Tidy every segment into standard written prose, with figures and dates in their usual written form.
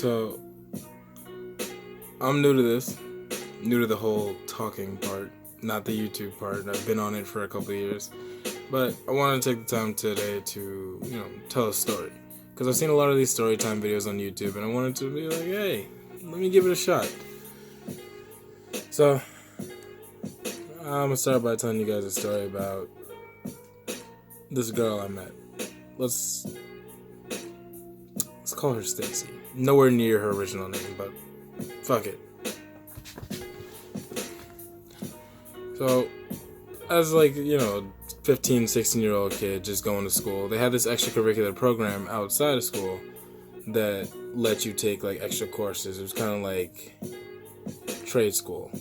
So, I'm new to this. New to the whole talking part, not the YouTube part. I've been on it for a couple of years. But I wanted to take the time today to, tell a story. Because I've seen a lot of these story time videos on YouTube, and I wanted to be like, hey, let me give it a shot. So, I'm going to start by telling you guys a story about this girl I met. Let's call her Stacy. Nowhere near her original name, but fuck it. So, as 15, 16-year-old kid just going to school, they had this extracurricular program outside of school that let you take extra courses. It was kind of like trade school.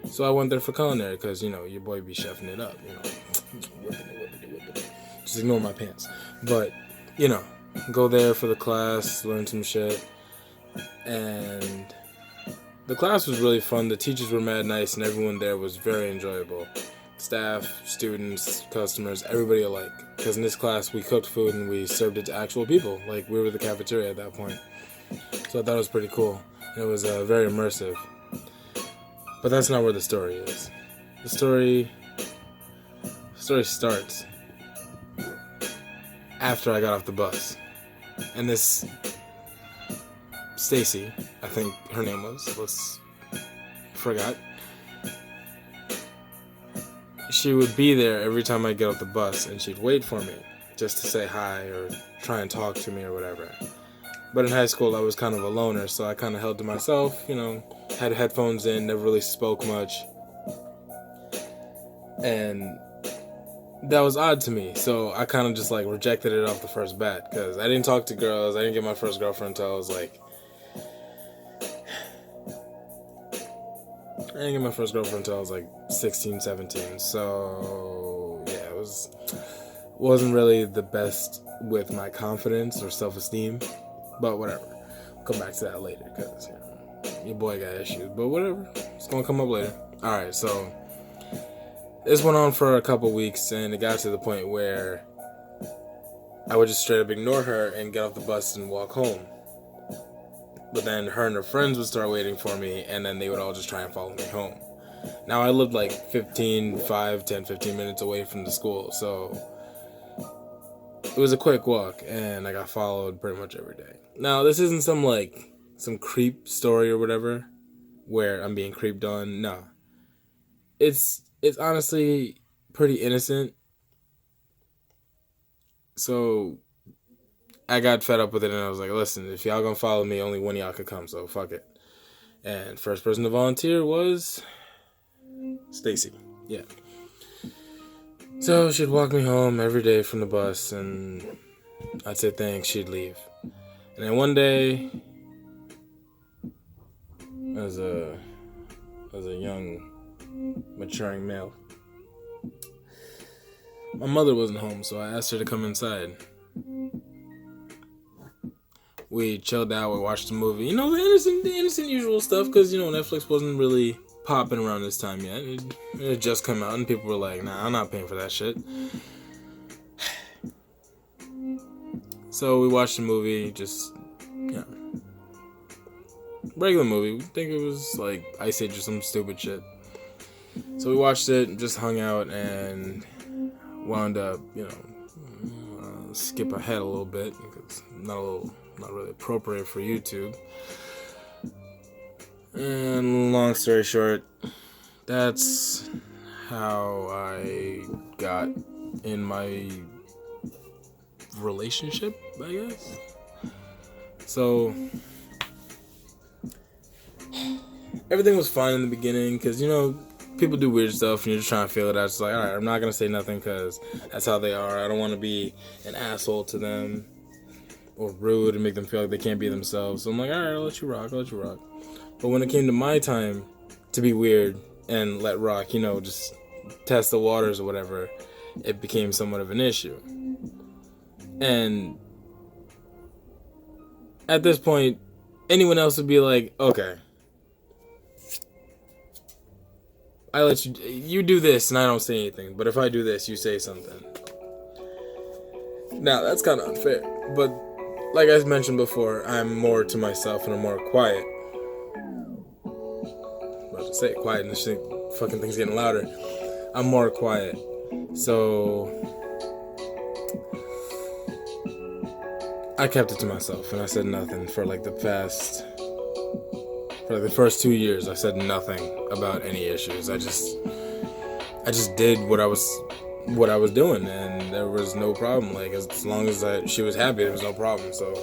So I went there for culinary because, your boy be chefing it up, whipping it. Just ignore my pants. But, go there for the class, learn some shit. And the class was really fun. The teachers were mad nice, and everyone there was very enjoyable. Staff, students, customers, everybody alike. Because in this class, we cooked food and we served it to actual people. We were the cafeteria at that point. So I thought it was pretty cool. It was very immersive. But that's not where the story is. The story starts after I got off the bus. And this Stacy, I think her name was, forgot. She would be there every time I get off the bus, and she'd wait for me just to say hi or try and talk to me or whatever. But in high school, I was kind of a loner, so I kind of held to myself, had headphones in, never really spoke much. And that was odd to me, so I kind of just rejected it off the first bat, because I didn't talk to girls. I didn't get my first girlfriend until I was I didn't get my first girlfriend until I was 16, 17. So yeah, wasn't really the best with my confidence or self-esteem, but whatever. I'll come back to that later, because your boy got issues, but whatever. It's gonna come up later. All right, so this went on for a couple weeks, and it got to the point where I would just straight up ignore her and get off the bus and walk home. But then her and her friends would start waiting for me, and then they would all just try and follow me home. Now, I lived 15 minutes away from the school, so it was a quick walk, and I got followed pretty much every day. Now, this isn't some creep story or whatever, where I'm being creeped on. No. It's honestly pretty innocent. So I got fed up with it, and I was like, listen, if y'all gonna follow me, only one of y'all could come, so fuck it. And first person to volunteer was Stacy. Yeah. So she'd walk me home every day from the bus, and I'd say thanks, she'd leave. And then one day, as a young, maturing male, my mother wasn't home, so I asked her to come inside. We chilled out, we watched a movie. The innocent usual stuff, because, Netflix wasn't really popping around this time yet. It had just come out, and people were like, nah, I'm not paying for that shit. So we watched a movie, just, regular movie. We think it was Ice Age or some stupid shit. So we watched it, just hung out, and wound up, skip ahead a little bit, because not really appropriate for YouTube. And long story short, that's how I got in my relationship, I guess. So everything was fine in the beginning, because people do weird stuff and you're just trying to feel it out. It's alright, I'm not gonna say nothing because that's how they are. I don't want to be an asshole to them or rude and make them feel like they can't be themselves. So I'm alright, I'll let you rock. But when it came to my time to be weird and let rock, just test the waters or whatever, it became somewhat of an issue. And at this point, anyone else would be like, okay, I let you do this and I don't say anything, but if I do this, you say something. Now, that's kind of unfair, but like I mentioned before, I'm more to myself and I'm more quiet. About to say quiet and this shit, fucking thing's getting louder. I'm more quiet. So I kept it to myself and I said nothing for like the first 2 years. I said nothing about any issues. I just did what I was doing, and there was no problem. Like as long as she was happy, there was no problem. So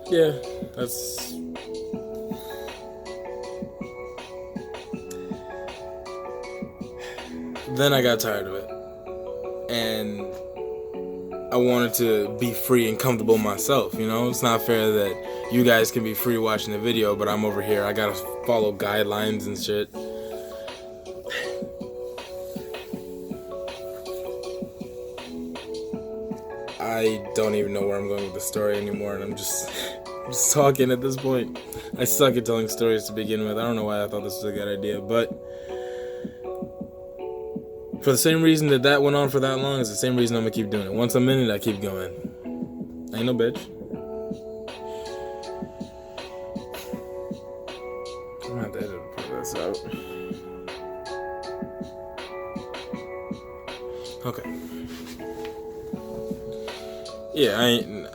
yeah, that's. Then I got tired of it, and I wanted to be free and comfortable myself. You know, it's not fair that you guys can be free watching the video, but I'm over here. I gotta follow guidelines and shit. I don't even know where I'm going with the story anymore, and I'm just talking at this point. I suck at telling stories to begin with. I don't know why I thought this was a good idea, but for the same reason that went on for that long, it's the same reason I'm gonna keep doing it. Once I'm in it, I keep going. I ain't no bitch. I'm gonna have to edit part of this out. Okay. Yeah,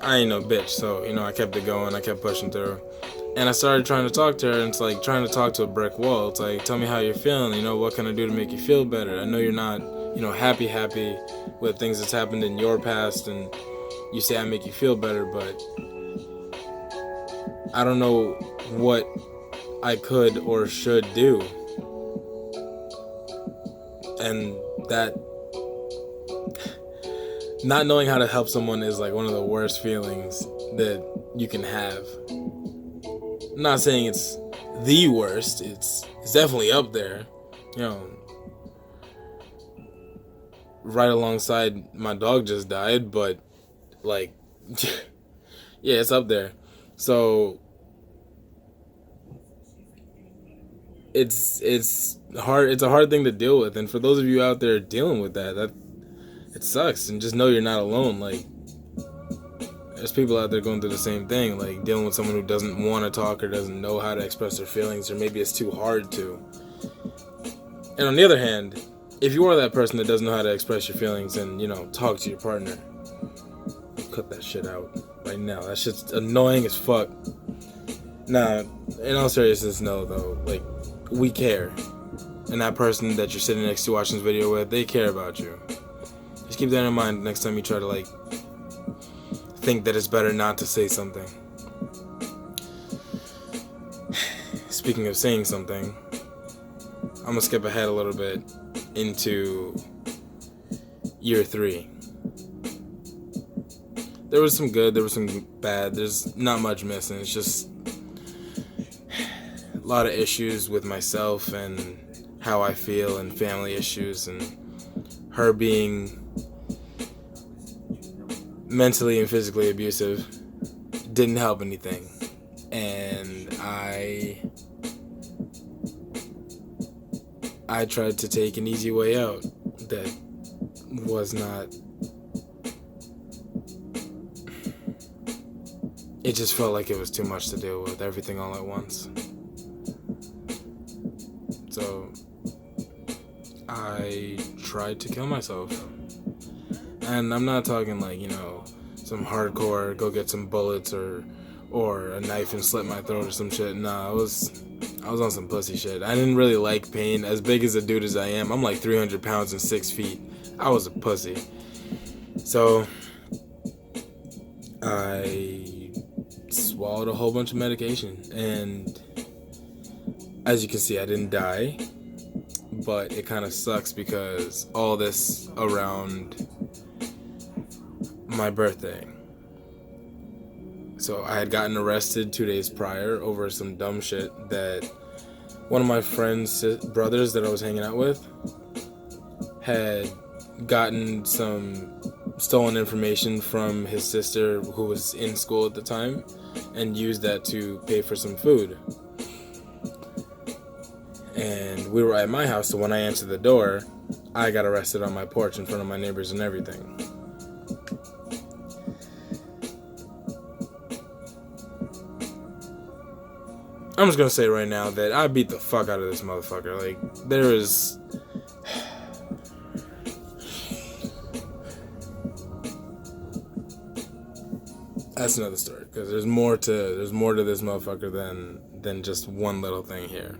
I ain't no bitch, so, you know, I kept it going, I kept pushing through. And I started trying to talk to her, and it's like trying to talk to a brick wall. It's like, tell me how you're feeling, you know, what can I do to make you feel better? I know you're not, you know, happy with things that's happened in your past, and you say I make you feel better, but I don't know what I could or should do. And that, not knowing how to help someone is like one of the worst feelings that you can have. I'm not saying it's the worst. It's definitely up there. You know, right alongside my dog just died, but like, yeah, it's up there. So it's hard. It's a hard thing to deal with, and for those of you out there dealing with that it sucks. And just know you're not alone. Like, there's people out there going through the same thing, like dealing with someone who doesn't want to talk or doesn't know how to express their feelings, or maybe it's too hard to. And on the other hand, if you are that person that doesn't know how to express your feelings, and, you know, talk to your partner, cut that shit out right now. That shit's annoying as fuck. Nah, in all seriousness, no, though. Like, we care. And that person that you're sitting next to watching this video with, they care about you. Just keep that in mind next time you try to, like, think that it's better not to say something. Speaking of saying something, I'm gonna skip ahead a little bit into year 3. There was some good, there was some bad. There's not much missing. It's just a lot of issues with myself and how I feel, and family issues, and her being mentally and physically abusive didn't help anything. And I tried to take an easy way out that was not. It just felt like it was too much to deal with, everything all at once. So I tried to kill myself. And I'm not talking like, you know, some hardcore go get some bullets or a knife and slit my throat or some shit. Nah, I was on some pussy shit. I didn't really like pain. As big as a dude as I am, I'm like 300 pounds and 6 feet. I was a pussy. So I swallowed a whole bunch of medication, and as you can see, I didn't die, but it kind of sucks because all this around my birthday. So I had gotten arrested 2 days prior over some dumb shit that one of my friend's brothers that I was hanging out with had gotten some stolen information from his sister who was in school at the time and used that to pay for some food. And we were at my house, so when I answered the door, I got arrested on my porch in front of my neighbors and everything. I'm just gonna say right now that I beat the fuck out of this motherfucker. Like, there is... That's another story, because there's more to this motherfucker than just one little thing here.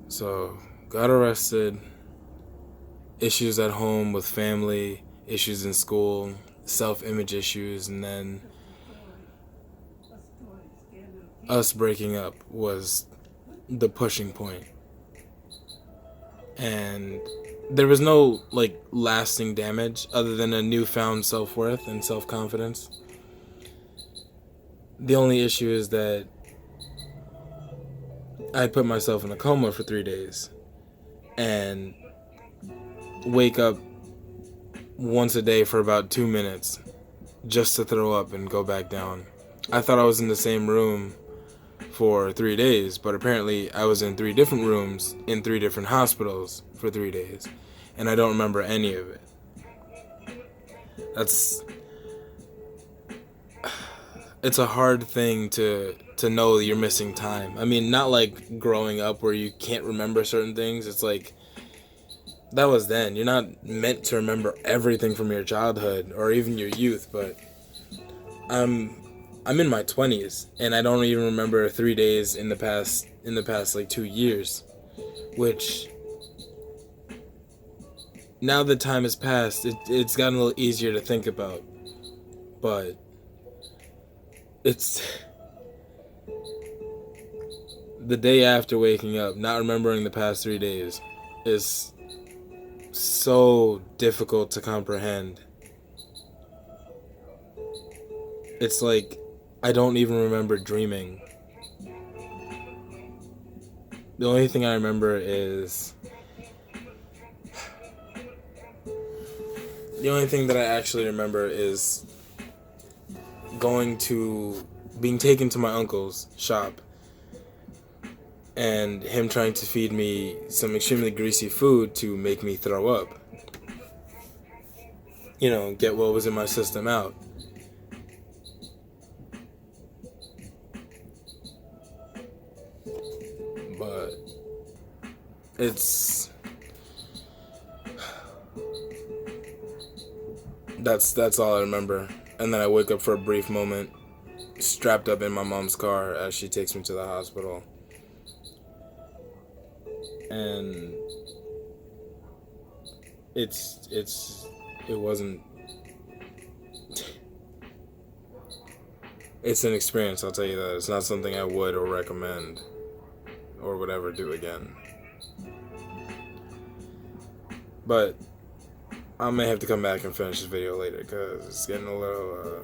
So, got arrested, issues at home with family, issues in school, self-image issues, and then us breaking up was the pushing point. And there was no, like, lasting damage other than a newfound self-worth and self-confidence. The only issue is that I put myself in a coma for 3 days and wake up once a day for about 2 minutes just to throw up and go back down. I thought I was in the same room for 3 days, but apparently I was in 3 different rooms in 3 different hospitals for 3 days, and I don't remember any of it. It's a hard thing to know that you're missing time. I mean, not like growing up where you can't remember certain things. It's like, that was then. You're not meant to remember everything from your childhood or even your youth, but I'm in my 20s and I don't even remember 3 days in the past like 2 years, which now that time has passed, it's gotten a little easier to think about, but it's the day after waking up, not remembering the past 3 days is so difficult to comprehend. It's like I don't even remember dreaming. The only thing I remember is... The only thing that I actually remember is being taken to my uncle's shop and him trying to feed me some extremely greasy food to make me throw up. You know, get what was in my system out. But that's all I remember. And then I wake up for a brief moment, strapped up in my mom's car as she takes me to the hospital. And it wasn't... It's an experience, I'll tell you that. It's not something I would or recommend or would ever do again. But I may have to come back and finish this video later because it's getting a little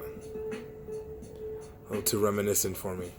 too reminiscent for me.